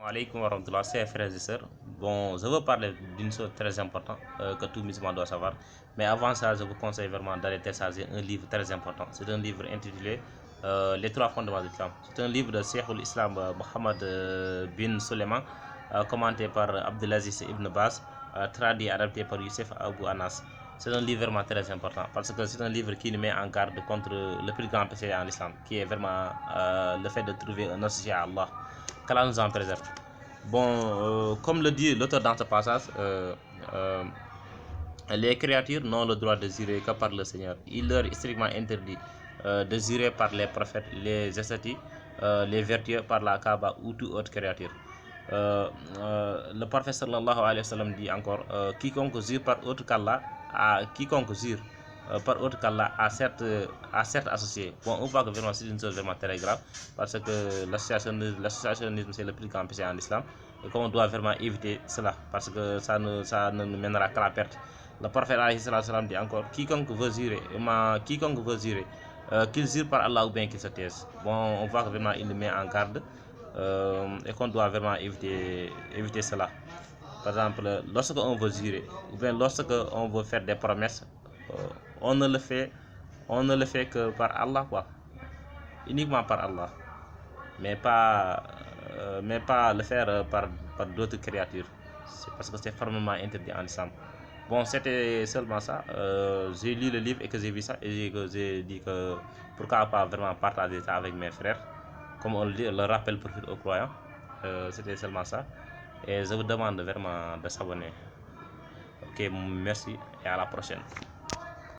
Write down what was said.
Alaikum wa rahmatullah, chers frères et sœurs. Bon, je veux parler d'une chose très importante que tout musulman doit savoir. Mais avant ça, je vous conseille vraiment d'aller télécharger un livre très important. C'est un livre intitulé Les trois fondements de l'islam. C'est un livre de Cheikh l'Islam Mohammed bin Suleiman, commenté par Abdelaziz Ibn Baz, traduit et adapté par Youssef Abou Anas. C'est un livre vraiment très important parce que c'est un livre qui nous met en garde contre le plus grand péché en islam, qui est vraiment le fait de trouver un associé à Allah. Qu'Allah nous en préserve. Bon, comme le dit l'auteur dans ce passage, les créatures n'ont le droit de jurer que par le Seigneur. Il leur est strictement interdit de jurer par les prophètes, les ascétiques, les vertueux, par la Kaaba ou toute autre créature. Le prophète sallallahu alayhi wa sallam dit encore quiconque jure par autre qu'Allah, quiconque jure par autre qu'Allah a certes associé. Bon, on voit que vraiment c'est une chose vraiment très grave parce que l'associationnisme c'est le plus grand péché en islam et qu'on doit vraiment éviter cela parce que ça ne nous mènera qu'à la perte. Le prophète alayhi salam dit encore quiconque veut jurer, qu'il jure par Allah ou bien qu'il se taise. Bon, on voit que vraiment il nous met en garde et qu'on doit vraiment éviter cela. Par exemple, lorsque on veut jurer ou bien lorsque on veut faire des promesses, on ne le fait que par Allah, quoi, uniquement par Allah, mais pas le faire par d'autres créatures. C'est parce que c'est formellement interdit en islam. Bon, c'était seulement ça. J'ai lu le livre et que j'ai vu ça et que j'ai dit que pourquoi pas vraiment partager ça avec mes frères. Comme on le dit, le rappel profite aux croyants. C'était seulement ça. Et je vous demande vraiment de s'abonner. Ok, merci et à la prochaine.